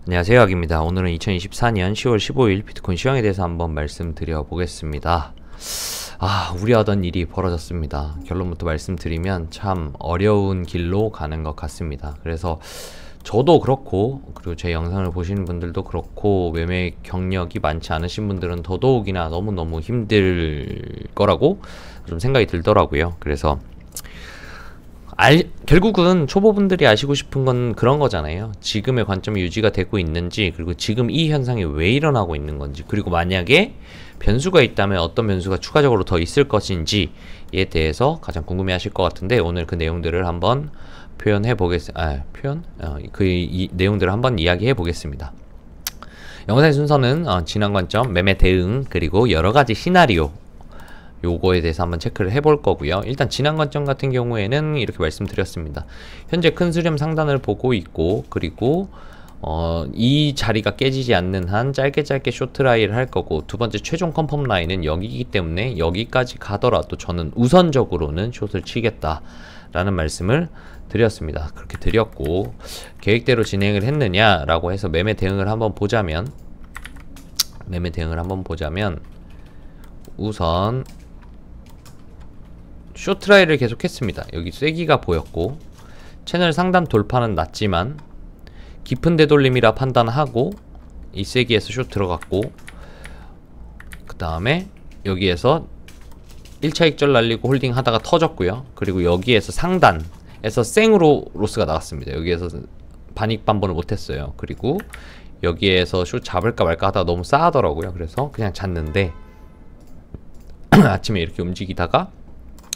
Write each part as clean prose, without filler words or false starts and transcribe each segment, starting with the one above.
안녕하세요, 악입니다. 오늘은 2024년 10월 15일 비트코인 시황에 대해서 한번 말씀드려 보겠습니다. 우려하던 일이 벌어졌습니다. 결론부터 말씀드리면 참 어려운 길로 가는 것 같습니다. 그래서 저도 그렇고, 그리고 제 영상을 보시는 분들도 그렇고, 매매 경력이 많지 않으신 분들은 더더욱이나 너무너무 힘들 거라고 좀 생각이 들더라고요. 그래서 결국은 초보분들이 아시고 싶은 건 그런 거잖아요. 지금의 관점이 유지가 되고 있는지, 그리고 지금 이 현상이 왜 일어나고 있는 건지, 그리고 만약에 변수가 있다면 어떤 변수가 추가적으로 더 있을 것인지에 대해서 가장 궁금해 하실 것 같은데, 오늘 그 내용들을 한번 이 내용들을 한번 이야기해 보겠습니다. 영상의 순서는 지난 관점, 매매 대응, 그리고 여러가지 시나리오, 요거에 대해서 한번 체크를 해볼 거고요. 일단 지난 관점 같은 경우에는 이렇게 말씀드렸습니다. 현재 큰 수렴 상단을 보고 있고, 그리고 이 자리가 깨지지 않는 한 짧게 쇼트라이를 할 거고, 두 번째 최종 컨펌 라인은 여기이기 때문에 여기까지 가더라도 저는 우선적으로는 숏을 치겠다 라는 말씀을 드렸습니다. 그렇게 드렸고, 계획대로 진행을 했느냐라고 해서 매매 대응을 한번 보자면 우선 쇼트라이를 계속했습니다. 여기 쐐기가 보였고, 채널 상단 돌파는 났지만 깊은 되돌림이라 판단하고 이 쐐기에서 숏 들어갔고, 그 다음에 여기에서 1차 익절 날리고 홀딩 하다가 터졌고요. 그리고 여기에서 상단에서 생으로 로스가 나왔습니다. 여기에서 반익반번을 못했어요. 그리고 여기에서 숏 잡을까 말까 하다가 너무 싸하더라고요. 그래서 그냥 잤는데 아침에 이렇게 움직이다가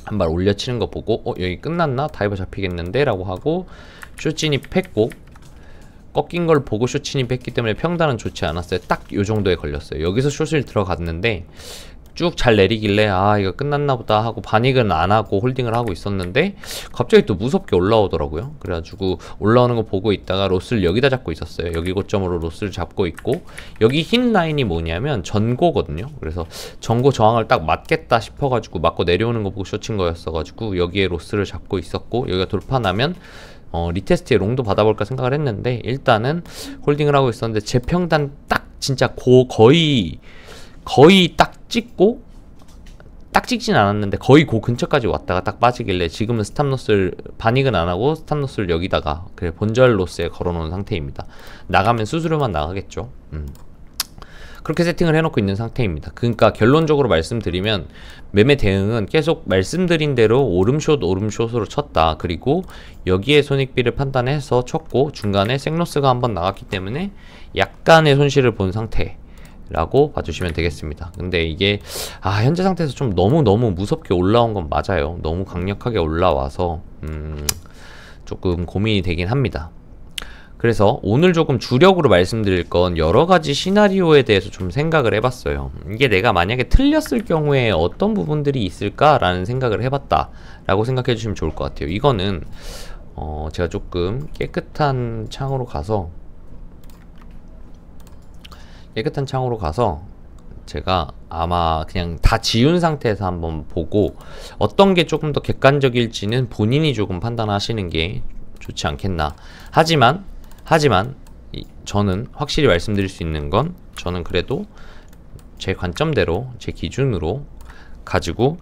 한 발 올려치는 거 보고 여기 끝났나? 다이버 잡히겠는데? 라고 하고 숏 진입했고, 꺾인 걸 보고 숏 진입했기 때문에 평단은 좋지 않았어요. 딱 요 정도에 걸렸어요. 여기서 숏을 들어갔는데 쭉 잘 내리길래 이거 끝났나 보다 하고 반익은 안 하고 홀딩을 하고 있었는데 갑자기 또 무섭게 올라오더라고요. 그래가지고 올라오는 거 보고 있다가 로스를 여기다 잡고 있었어요. 여기 고점으로 로스를 잡고 있고, 여기 흰 라인이 뭐냐면 전고거든요. 그래서 전고 저항을 딱 맞겠다 싶어가지고 맞고 내려오는 거 보고 숏친 거였어가지고 여기에 로스를 잡고 있었고, 여기가 돌파 나면 리테스트에 롱도 받아볼까 생각을 했는데 일단은 홀딩을 하고 있었는데 제 평단 딱 진짜 거의 딱 찍고, 딱 찍진 않았는데 거의 그 근처까지 왔다가 딱 빠지길래 지금은 스탑로스를 반익은 안 하고 스탑로스를 여기다가 그래 본절 로스에 걸어놓은 상태입니다. 나가면 수수료만 나가겠죠. 그렇게 세팅을 해놓고 있는 상태입니다. 그러니까 결론적으로 말씀드리면 매매 대응은 계속 말씀드린 대로 오름숏으로 쳤다. 그리고 여기에 손익비를 판단해서 쳤고, 중간에 생로스가 한번 나갔기 때문에 약간의 손실을 본 상태 라고 봐주시면 되겠습니다. 근데 이게 현재 상태에서 좀 너무 무섭게 올라온 건 맞아요. 너무 강력하게 올라와서 조금 고민이 되긴 합니다. 그래서 오늘 조금 주력으로 말씀드릴 건 여러가지 시나리오에 대해서 좀 생각을 해봤어요. 이게 내가 만약에 틀렸을 경우에 어떤 부분들이 있을까라는 생각을 해봤다 라고 생각해 주시면 좋을 것 같아요. 이거는 제가 조금 깨끗한 창으로 가서 제가 아마 그냥 다 지운 상태에서 한번 보고 어떤 게 조금 더 객관적일지는 본인이 조금 판단하시는 게 좋지 않겠나. 하지만 저는 확실히 말씀드릴 수 있는 건, 저는 그래도 제 관점대로 제 기준으로 가지고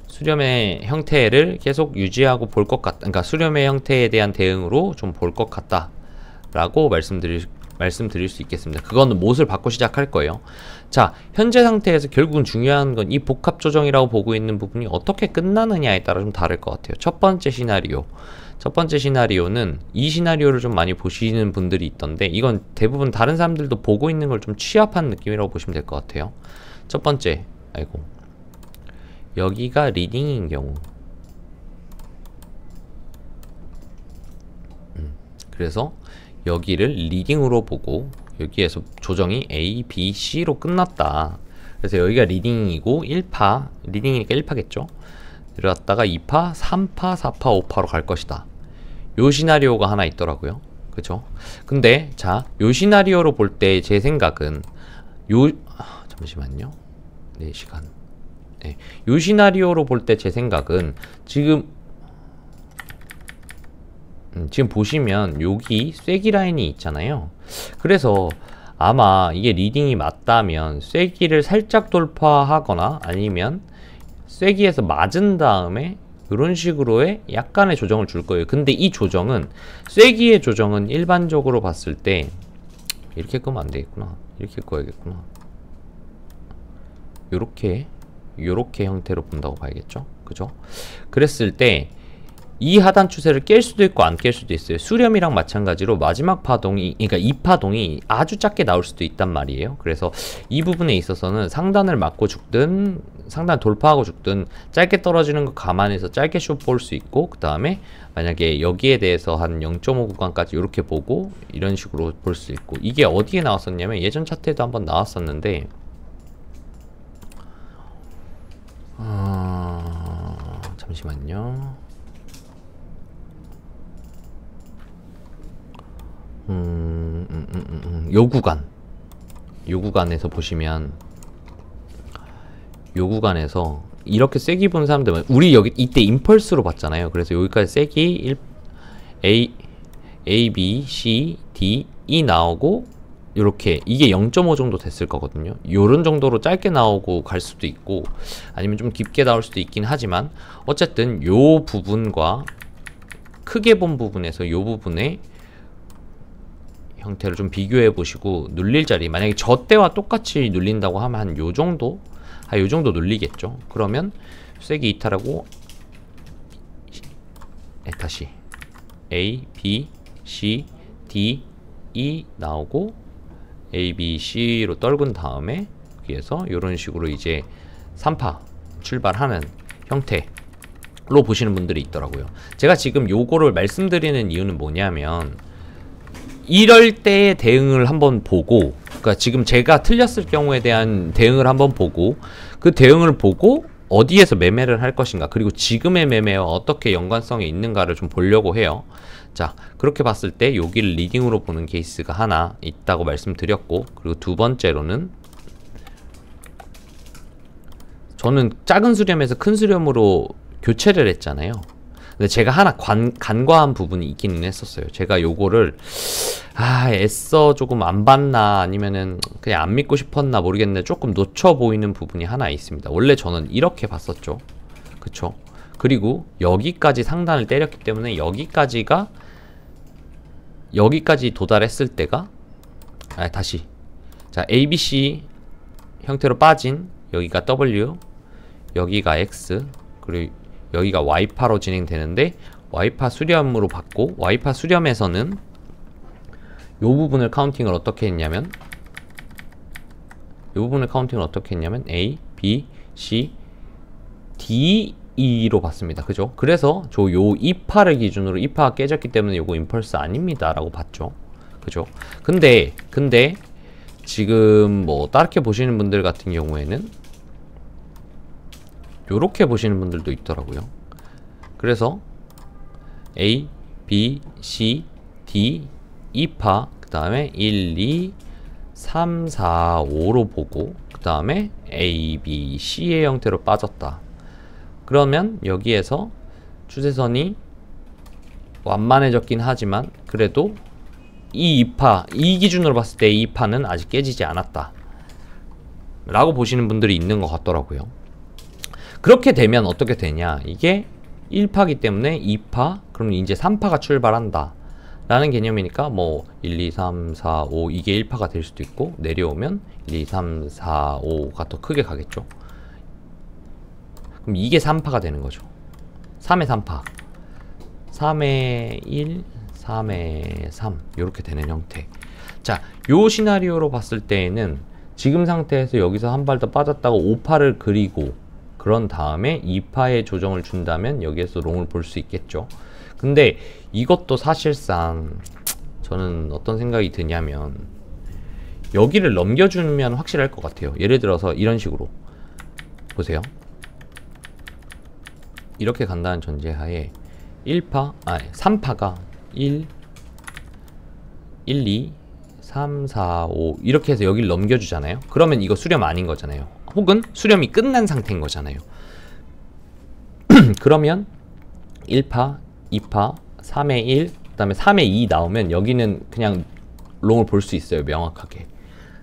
수렴의 형태를 계속 유지하고 볼 것 같다. 그러니까 수렴의 형태에 대한 대응으로 좀 볼 것 같다 라고 말씀드릴 수 있겠습니다. 그거는 못을 받고 시작할 거예요. 자, 현재 상태에서 결국은 중요한 건 이 복합 조정이라고 보고 있는 부분이 어떻게 끝나느냐에 따라 좀 다를 것 같아요. 첫 번째 시나리오는 이 시나리오를 좀 많이 보시는 분들이 있던데, 이건 대부분 다른 사람들도 보고 있는 걸 좀 취합한 느낌이라고 보시면 될 것 같아요. 첫 번째, 여기가 리딩인 경우, 그래서 여기를 리딩으로 보고 여기에서 조정이 A, B, C로 끝났다. 그래서 여기가 리딩이고 1파, 리딩이니까 1파겠죠. 내려갔다가 2파, 3파, 4파, 5파로 갈 것이다. 요 시나리오가 하나 있더라고요. 그죠? 근데 자, 요 시나리오로 볼 때 제 생각은 잠시만요. 4시간. 네. 요 시나리오로 볼 때 제 생각은 지금 보시면 여기 쐐기 라인이 있잖아요. 그래서 아마 이게 리딩이 맞다면 쐐기를 살짝 돌파하거나 아니면 쐐기에서 맞은 다음에 이런 식으로의 약간의 조정을 줄 거예요. 근데 이 조정은 쐐기의 조정은 일반적으로 봤을 때 이렇게 끄면 안 되겠구나. 이렇게 꺼야겠구나. 요렇게 형태로 본다고 봐야겠죠. 그죠? 그랬을 때 이 하단 추세를 깰 수도 있고 안 깰 수도 있어요. 수렴이랑 마찬가지로 마지막 파동이, 그러니까 이 파동이 아주 작게 나올 수도 있단 말이에요. 그래서 이 부분에 있어서는 상단을 맞고 죽든 상단 돌파하고 죽든 짧게 떨어지는 거 감안해서 짧게 숏 볼 수 있고, 그 다음에 만약에 여기에 대해서 한 0.5 구간까지 이렇게 보고 이런 식으로 볼 수 있고, 이게 어디에 나왔었냐면 예전 차트에도 한번 나왔었는데 잠시만요. 요 구간에서 보시면 요 구간에서 이렇게 세기 보는 사람들, 우리 여기 이때 임펄스로 봤잖아요. 그래서 여기까지 세기 A, B, C, D, E 나오고 요렇게 이게 0.5 정도 됐을 거거든요. 요런 정도로 짧게 나오고 갈 수도 있고 아니면 좀 깊게 나올 수도 있긴 하지만 어쨌든 요 부분과 크게 본 부분에서 요 부분에 형태를 좀 비교해 보시고 눌릴 자리, 만약에 저 때와 똑같이 눌린다고 하면 한 요 정도? 요 정도 눌리겠죠. 그러면 세기 이탈하고 다시 A, B, C, D, E 나오고 A, B, C로 떨군 다음에 여기에서 이런 식으로 이제 3파 출발하는 형태로 보시는 분들이 있더라고요. 제가 지금 요거를 말씀드리는 이유는 뭐냐면 이럴 때의 대응을 한번 보고, 그러니까 지금 제가 틀렸을 경우에 대한 대응을 한번 보고 그 대응을 보고 어디에서 매매를 할 것인가, 그리고 지금의 매매와 어떻게 연관성이 있는가를 좀 보려고 해요. 자, 그렇게 봤을 때 여기를 리딩으로 보는 케이스가 하나 있다고 말씀드렸고, 그리고 두 번째로는 저는 작은 수렴에서 큰 수렴으로 교체를 했잖아요. 근데 제가 하나 간과한 부분이 있기는 했었어요. 제가 요거를 애써 조금 안 봤나 아니면은 그냥 안 믿고 싶었나 모르겠는데 조금 놓쳐 보이는 부분이 하나 있습니다. 원래 저는 이렇게 봤었죠. 그쵸? 그리고 여기까지 상단을 때렸기 때문에 여기까지 도달했을 때가 다시 자, ABC 형태로 빠진 여기가 W, 여기가 X, 그리고 여기가 Y파로 진행되는데 Y파 수렴으로 받고, Y파 수렴에서는 요 부분을 카운팅을 어떻게 했냐면 A, B, C, D, E로 봤습니다. 그죠? 그래서 저 요 2파를 기준으로 2파가 깨졌기 때문에 요거 임펄스 아닙니다 라고 봤죠. 그죠? 근데 지금 뭐 다르게 보시는 분들 같은 경우에는 요렇게 보시는 분들도 있더라고요. 그래서 A, B, C, D, 2파, 그 다음에 1, 2, 3, 4, 5로 보고 그 다음에 A, B, C의 형태로 빠졌다. 그러면 여기에서 추세선이 완만해졌긴 하지만 그래도 이 2파, 이 기준으로 봤을 때 이 2파는 아직 깨지지 않았다 라고 보시는 분들이 있는 것 같더라고요. 그렇게 되면 어떻게 되냐, 이게 1파기 때문에 2파, 그럼 이제 3파가 출발한다 라는 개념이니까 뭐 1, 2, 3, 4, 5 이게 1파가 될 수도 있고, 내려오면 1, 2, 3, 4, 5가 더 크게 가겠죠. 그럼 이게 3파가 되는 거죠. 3의 3파, 3의 1, 3의 3 이렇게 되는 형태. 자, 요 시나리오로 봤을 때에는 지금 상태에서 여기서 한 발 더 빠졌다가 5파를 그리고 그런 다음에 2파의 조정을 준다면 여기에서 롱을 볼 수 있겠죠. 근데 이것도 사실상 저는 어떤 생각이 드냐면 여기를 넘겨주면 확실할 것 같아요. 예를 들어서 이런 식으로 보세요. 이렇게 간다는 전제하에 3파가 1, 2, 3, 4, 5 이렇게 해서 여기를 넘겨주잖아요. 그러면 이거 수렴 아닌 거잖아요. 혹은 수렴이 끝난 상태인 거잖아요. 그러면 1파, 2파, 3의 1, 그 다음에 3의 2 나오면 여기는 그냥 롱을 볼 수 있어요, 명확하게.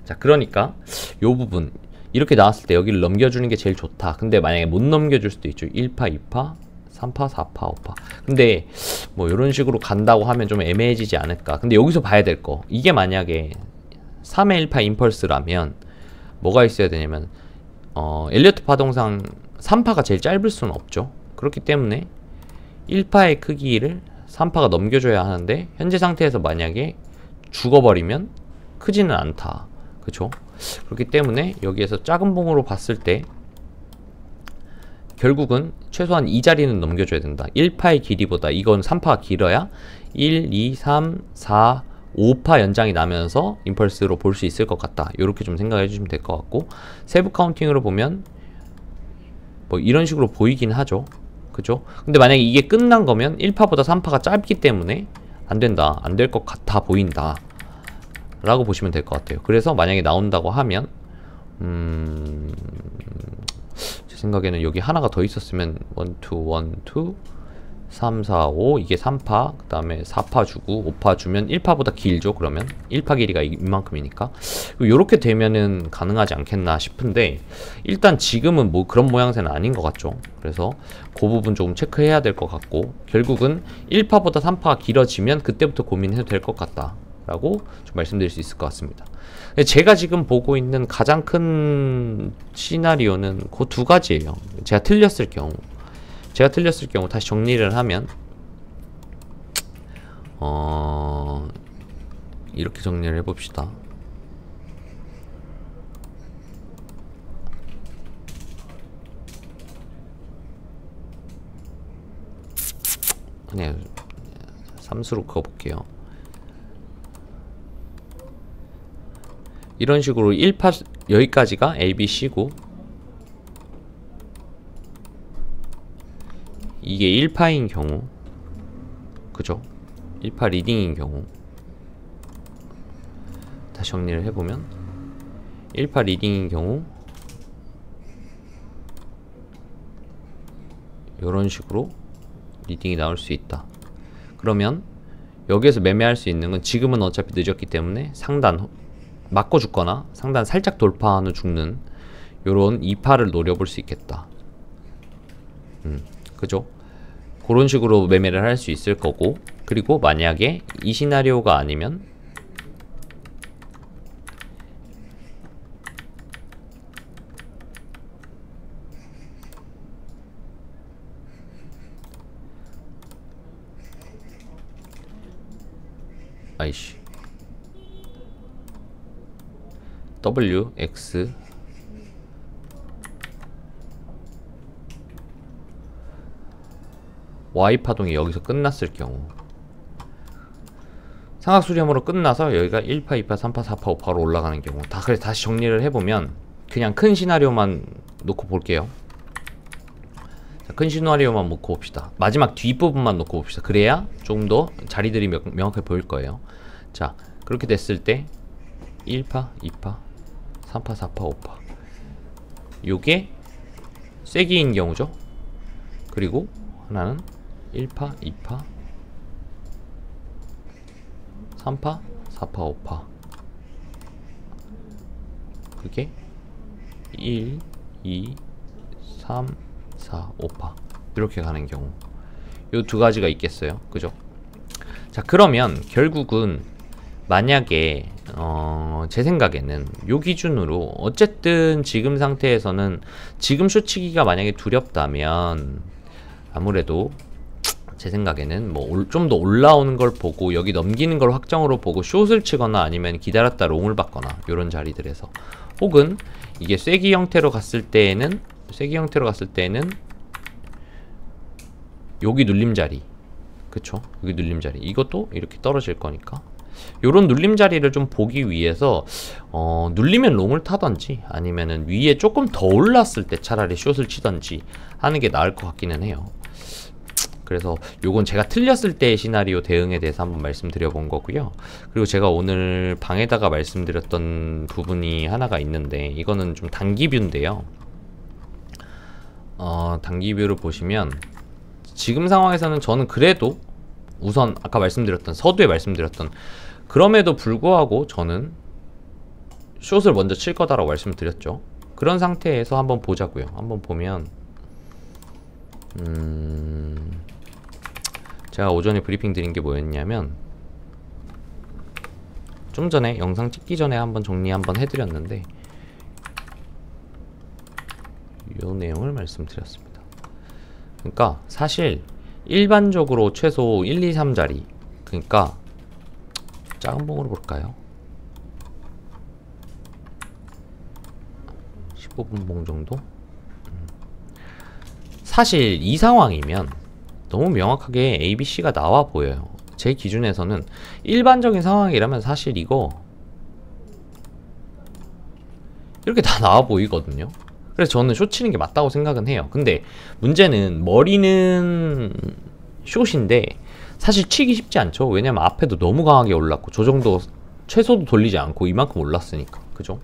자, 그러니까 요 부분 이렇게 나왔을 때 여기를 넘겨주는 게 제일 좋다. 근데 만약에 못 넘겨줄 수도 있죠. 1파, 2파, 3파, 4파, 5파. 근데 뭐 이런 식으로 간다고 하면 좀 애매해지지 않을까. 근데 여기서 봐야 될 거, 이게 만약에 3의 1파 임펄스라면 뭐가 있어야 되냐면 엘리어트 파동상 3파가 제일 짧을 수는 없죠. 그렇기 때문에 1파의 크기를 3파가 넘겨줘야 하는데 현재 상태에서 만약에 죽어버리면 크지는 않다. 그쵸? 그렇기 때문에 여기에서 작은 봉으로 봤을 때 결국은 최소한 이 자리는 넘겨줘야 된다. 1파의 길이보다 이건 3파가 길어야 1, 2, 3, 4, 5파 연장이 나면서 임펄스로 볼 수 있을 것 같다. 이렇게 좀 생각해 주시면 될 것 같고, 세부 카운팅으로 보면 뭐 이런 식으로 보이긴 하죠. 그죠? 근데 만약에 이게 끝난 거면 1파보다 3파가 짧기 때문에 안 된다, 안 될 것 같아 보인다 라고 보시면 될 것 같아요. 그래서 만약에 나온다고 하면 제 생각에는 여기 하나가 더 있었으면 1, 2, 1, 2 3, 4, 5 이게 3파, 그 다음에 4파 주고 5파 주면 1파보다 길죠. 그러면 1파 길이가 이만큼이니까 요렇게 되면은 가능하지 않겠나 싶은데, 일단 지금은 뭐 그런 모양새는 아닌 것 같죠. 그래서 그 부분 조금 체크해야 될 것 같고, 결국은 1파보다 3파가 길어지면 그때부터 고민해도 될 것 같다 라고 좀 말씀드릴 수 있을 것 같습니다. 제가 지금 보고 있는 가장 큰 시나리오는 그 두 가지예요. 제가 틀렸을 경우 다시 정리를 하면 이렇게 정리를 해봅시다. 그냥 삼수로 그어볼게요. 이런 식으로 1파 여기까지가 ABC고 이게 1파인 경우, 그죠? 1파 리딩인 경우 다시 정리를 해보면 1파 리딩인 경우 이런 식으로 리딩이 나올 수 있다. 그러면 여기에서 매매할 수 있는 건 지금은 어차피 늦었기 때문에 상단 맞고 죽거나 상단 살짝 돌파한 후 죽는 요런 2파를 노려볼 수 있겠다. 그죠? 그런 식으로 매매를 할 수 있을 거고, 그리고 만약에 이 시나리오가 아니면 아이씨 W, X Y파동이 여기서 끝났을 경우, 삼각수렴으로 끝나서 여기가 1파, 2파, 3파, 4파, 5파로 올라가는 경우 그래서 다시 정리를 해보면 그냥 큰 시나리오만 놓고 볼게요. 자, 큰 시나리오만 놓고 봅시다. 마지막 뒷부분만 놓고 봅시다. 그래야 조금 더 자리들이 명확하게 보일 거예요. 자, 그렇게 됐을 때 1파, 2파, 3파, 4파, 5파 요게 쐐기인 경우죠. 그리고 하나는 1파, 2파, 3파, 4파, 5파 그게 1, 2, 3, 4, 5파 이렇게 가는 경우 요 두 가지가 있겠어요. 그죠? 자, 그러면 결국은 만약에 제 생각에는 요 기준으로 어쨌든 지금 상태에서는 지금 숏치기가 만약에 두렵다면 아무래도 제 생각에는 뭐 좀 더 올라오는 걸 보고 여기 넘기는 걸 확정으로 보고 숏을 치거나 아니면 기다렸다 롱을 받거나 요런 자리들에서, 혹은 이게 쐐기 형태로 갔을 때에는 여기 눌림자리, 그쵸? 여기 눌림자리 이것도 이렇게 떨어질 거니까 요런 눌림자리를 좀 보기 위해서 눌리면 롱을 타던지 아니면은 위에 조금 더 올랐을 때 차라리 숏을 치던지 하는 게 나을 것 같기는 해요. 그래서 요건 제가 틀렸을 때의 시나리오 대응에 대해서 한번 말씀드려 본 거고요. 그리고 제가 오늘 방에다가 말씀드렸던 부분이 하나가 있는데 이거는 좀 단기뷰인데요. 단기뷰를 보시면 지금 상황에서는 저는 그래도 우선 아까 말씀드렸던 서두에 말씀드렸던 그럼에도 불구하고 저는 숏을 먼저 칠 거다라고 말씀을 드렸죠. 그런 상태에서 한번 보자고요. 한번 보면 제가 오전에 브리핑 드린 게 뭐였냐면, 좀 전에 영상 찍기 전에 한번 정리 한번 해드렸는데 요 내용을 말씀드렸습니다. 그러니까 사실 일반적으로 최소 1, 2, 3자리, 그러니까 작은 봉으로 볼까요? 15분 봉 정도? 사실 이 상황이면 너무 명확하게 ABC가 나와 보여요. 제 기준에서는 일반적인 상황이라면 사실 이거 이렇게 다 나와 보이거든요. 그래서 저는 숏 치는 게 맞다고 생각은 해요. 근데 문제는 머리는 숏인데 사실 치기 쉽지 않죠. 왜냐면 앞에도 너무 강하게 올랐고 조정도 최소도 돌리지 않고 이만큼 올랐으니까. 그죠?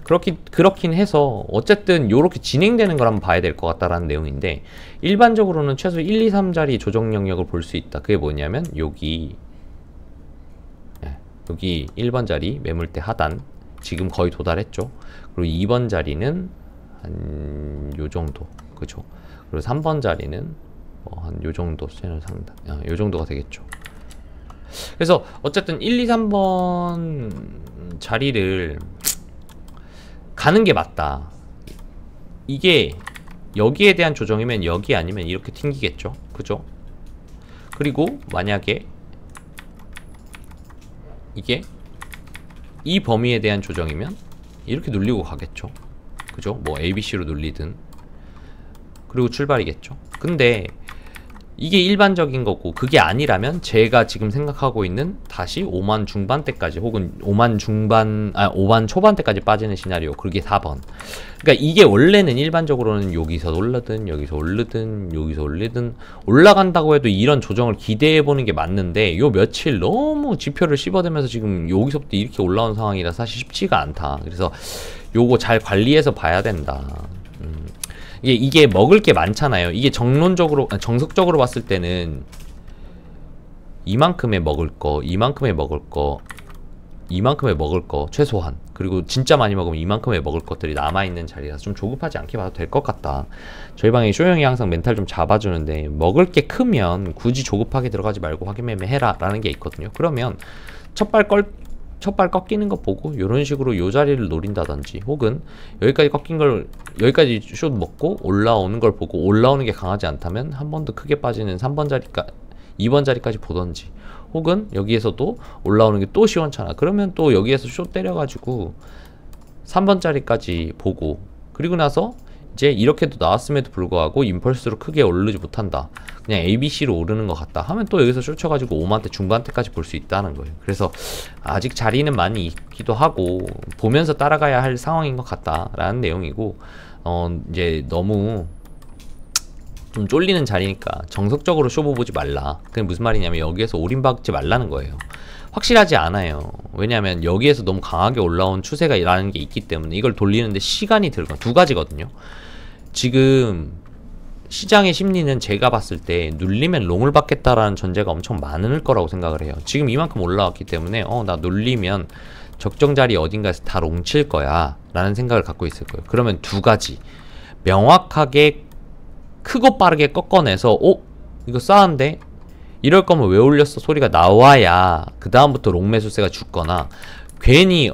그렇긴 해서 어쨌든 요렇게 진행되는 걸 한번 봐야 될 것 같다라는 내용인데, 일반적으로는 최소 1, 2, 3자리 조정 영역을 볼 수 있다. 그게 뭐냐면 여기 1번 자리 매물대 하단 지금 거의 도달했죠. 그리고 2번 자리는 한 요정도, 그죠? 그리고 3번 자리는 뭐 한 요정도 채널 상단, 요정도가 되겠죠. 그래서 어쨌든 1, 2, 3번 자리를 가는 게 맞다. 이게 여기에 대한 조정이면 여기 아니면 이렇게 튕기겠죠. 그죠? 그리고 만약에 이게 이 범위에 대한 조정이면 이렇게 눌리고 가겠죠. 그죠? 뭐 ABC로 눌리든. 그리고 출발이겠죠. 근데 이게 일반적인 거고, 그게 아니라면 제가 지금 생각하고 있는 다시 5만 중반대까지 혹은 5만 초반대까지 빠지는 시나리오, 그게 4번. 그러니까 이게 원래는 일반적으로는 여기서 올르든 여기서 오르든 여기서 올리든 올라간다고 해도 이런 조정을 기대해보는 게 맞는데, 요 며칠 너무 지표를 씹어대면서 지금 여기서부터 이렇게 올라온 상황이라 사실 쉽지가 않다. 그래서 요거 잘 관리해서 봐야 된다. 이게 먹을 게 많잖아요. 이게 정석적으로 봤을 때는 이만큼의 먹을 거, 이만큼의 먹을 거, 이만큼의 먹을 거 최소한, 그리고 진짜 많이 먹으면 이만큼의 먹을 것들이 남아있는 자리라서 좀 조급하지 않게 봐도 될 것 같다. 저희 방에 쇼형이 항상 멘탈 좀 잡아주는데, 먹을 게 크면 굳이 조급하게 들어가지 말고 확인매매 해라 라는 게 있거든요. 그러면 첫발 꺾이는 거 보고 요런 식으로 요 자리를 노린다든지, 혹은 여기까지 꺾인 걸, 여기까지 숏 먹고 올라오는 걸 보고 올라오는 게 강하지 않다면 한 번 더 크게 빠지는 3번 자리까 2번 자리까지 보던지, 혹은 여기에서도 올라오는 게 또 시원찮아 그러면 또 여기에서 숏 때려가지고 3번 자리까지 보고, 그리고 나서 이제 이렇게도 나왔음에도 불구하고 임펄스로 크게 오르지 못한다, 그냥 ABC로 오르는 것 같다 하면 또 여기서 숏 쳐가지고 5만대 중반대까지 볼 수 있다는 거예요. 그래서 아직 자리는 많이 있기도 하고 보면서 따라가야 할 상황인 것 같다라는 내용이고, 이제 너무 좀 쫄리는 자리니까 정석적으로 쇼부 보지 말라. 그게 무슨 말이냐면 여기에서 올인박지 말라는 거예요. 확실하지 않아요. 왜냐하면 여기에서 너무 강하게 올라온 추세가라는 게 있기 때문에 이걸 돌리는데 시간이 들고, 두 가지거든요. 지금 시장의 심리는 제가 봤을 때 눌리면 롱을 받겠다라는 전제가 엄청 많을 거라고 생각을 해요. 지금 이만큼 올라왔기 때문에 나 눌리면 적정 자리 어딘가에서 다 롱칠 거야 라는 생각을 갖고 있을 거예요. 그러면 두 가지, 명확하게 크고 빠르게 꺾어내서 이거 싸한데? 이럴 거면 왜 올렸어? 소리가 나와야 그 다음부터 롱 매수세가 죽거나, 괜히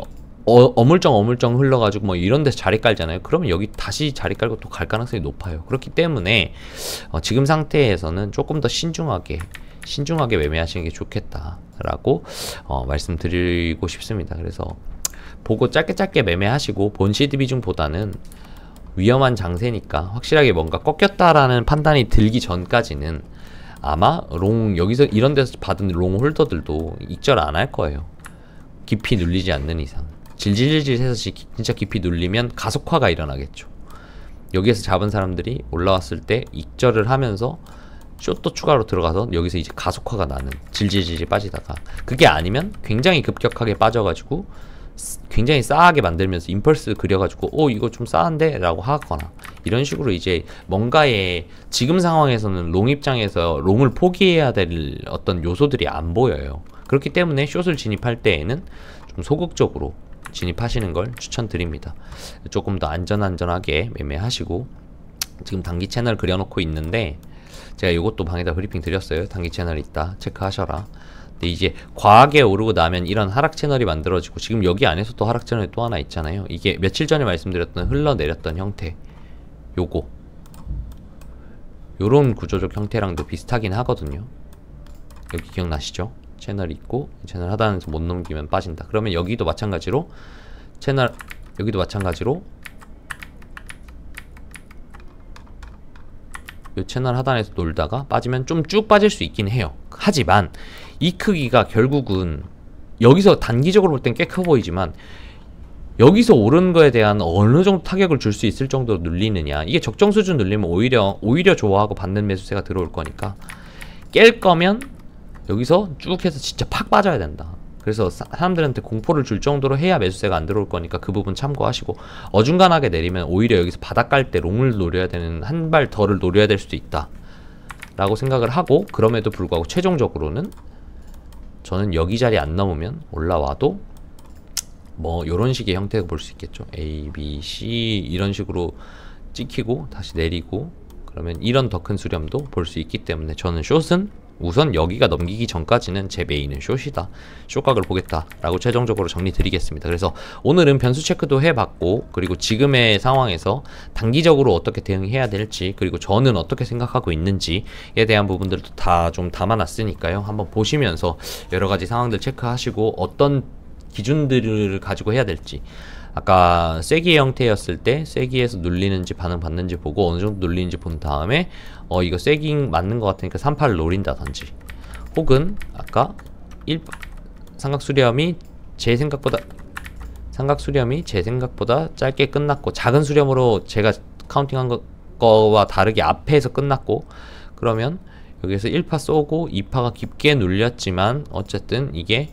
어물쩡 흘러가지고 뭐 이런 데서 자리 깔잖아요. 그러면 여기 다시 자리 깔고 또 갈 가능성이 높아요. 그렇기 때문에 지금 상태에서는 조금 더 신중하게 매매하시는 게 좋겠다라고 말씀드리고 싶습니다. 그래서 보고 짧게 매매하시고, 본시드 비중보다는 위험한 장세니까 확실하게 뭔가 꺾였다라는 판단이 들기 전까지는 아마 여기서 이런 데서 받은 롱 홀더들도 익절 안 할 거예요. 깊이 눌리지 않는 이상. 질질질질 해서 진짜 깊이 눌리면 가속화가 일어나겠죠. 여기에서 잡은 사람들이 올라왔을 때 익절을 하면서 숏도 추가로 들어가서 여기서 이제 가속화가 나는, 질질질질 빠지다가, 그게 아니면 굉장히 급격하게 빠져가지고 굉장히 싸하게 만들면서 임펄스 그려가지고 이거 좀 싸한데? 라고 하거나, 이런 식으로 이제 뭔가의, 지금 상황에서는 롱 입장에서 롱을 포기해야 될 어떤 요소들이 안 보여요. 그렇기 때문에 숏을 진입할 때에는 좀 소극적으로 진입하시는 걸 추천드립니다. 조금 더 안전하게 매매하시고, 지금 단기 채널 그려놓고 있는데 제가 이것도 방에다 브리핑 드렸어요. 단기 채널 있다 체크하셔라. 근데 이제 과하게 오르고 나면 이런 하락 채널이 만들어지고, 지금 여기 안에서 또 하락 채널이 또 하나 있잖아요. 이게 며칠 전에 말씀드렸던 흘러내렸던 형태, 요런 구조적 형태랑도 비슷하긴 하거든요. 여기 기억나시죠? 채널 있고 채널 하단에서 못 넘기면 빠진다. 그러면 여기도 마찬가지로 여기도 마찬가지로 이 채널 하단에서 놀다가 빠지면 좀 쭉 빠질 수 있긴 해요. 하지만 이 크기가 결국은 여기서 단기적으로 볼 땐 꽤 커 보이지만, 여기서 오른 거에 대한 어느 정도 타격을 줄 수 있을 정도로 눌리느냐, 이게 적정 수준 눌리면 오히려 좋아하고 받는 매수세가 들어올 거니까, 깰 거면 여기서 쭉 해서 진짜 팍 빠져야 된다. 그래서 사람들한테 공포를 줄 정도로 해야 매수세가 안 들어올 거니까 그 부분 참고하시고, 어중간하게 내리면 오히려 여기서 바닥 갈 때 롱을 노려야 되는, 한 발 더를 노려야 될 수도 있다 라고 생각을 하고, 그럼에도 불구하고 최종적으로는 저는 여기 자리 안 넘으면 올라와도 뭐 요런 식의 형태가 볼 수 있겠죠. A, B, C 이런 식으로 찍히고 다시 내리고, 그러면 이런 더 큰 수렴도 볼 수 있기 때문에 저는 숏은 우선 여기가 넘기기 전까지는 제 메인은 숏이다, 숏각을 보겠다 라고 최종적으로 정리 드리겠습니다. 그래서 오늘은 변수 체크도 해봤고, 그리고 지금의 상황에서 단기적으로 어떻게 대응해야 될지, 그리고 저는 어떻게 생각하고 있는지에 대한 부분들도 다 좀 담아놨으니까요. 한번 보시면서 여러가지 상황들 체크하시고 어떤 기준들을 가지고 해야 될지, 아까 쐐기 형태였을 때 쐐기에서 눌리는지 반응 받는지 보고 어느 정도 눌리는지 본 다음에 이거 쐐기 맞는 것 같으니까 38을 노린다든지, 혹은 아까 삼각 수렴이 제 생각보다 짧게 끝났고, 작은 수렴으로 제가 카운팅한 거와 다르게 앞에서 끝났고, 그러면 여기서 1파 쏘고 2파가 깊게 눌렸지만 어쨌든 이게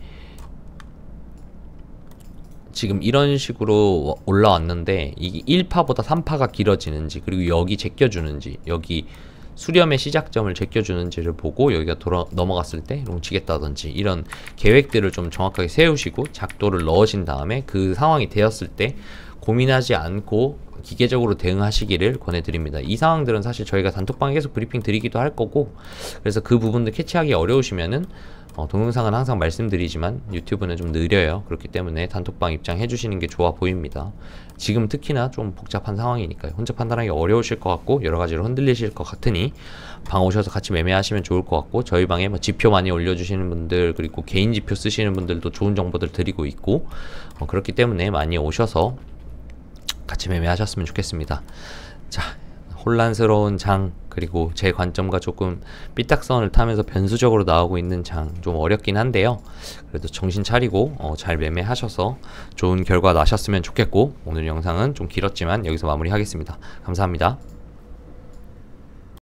지금 이런 식으로 올라왔는데, 이게 1파보다 3파가 길어지는지, 그리고 여기 제껴주는지, 여기 수렴의 시작점을 제껴주는지를 보고 여기가 넘어갔을 때 롱치겠다든지, 이런 계획들을 좀 정확하게 세우시고 작도를 넣으신 다음에 그 상황이 되었을 때 고민하지 않고 기계적으로 대응하시기를 권해드립니다. 이 상황들은 사실 저희가 단톡방에 계속 브리핑 드리기도 할 거고, 그래서 그 부분들 캐치하기 어려우시면은 동영상은 항상 말씀드리지만 유튜브는 좀 느려요. 그렇기 때문에 단톡방 입장해 주시는 게 좋아 보입니다. 지금 특히나 좀 복잡한 상황이니까요. 혼자 판단하기 어려우실 것 같고 여러가지로 흔들리실 것 같으니 방 오셔서 같이 매매하시면 좋을 것 같고, 저희 방에 뭐 지표 많이 올려주시는 분들, 그리고 개인 지표 쓰시는 분들도 좋은 정보들 드리고 있고, 그렇기 때문에 많이 오셔서 같이 매매하셨으면 좋겠습니다. 자, 혼란스러운 장, 그리고 제 관점과 조금 삐딱선을 타면서 변수적으로 나오고 있는 장, 좀 어렵긴 한데요. 그래도 정신 차리고 잘 매매하셔서 좋은 결과 나셨으면 좋겠고, 오늘 영상은 좀 길었지만 여기서 마무리하겠습니다. 감사합니다.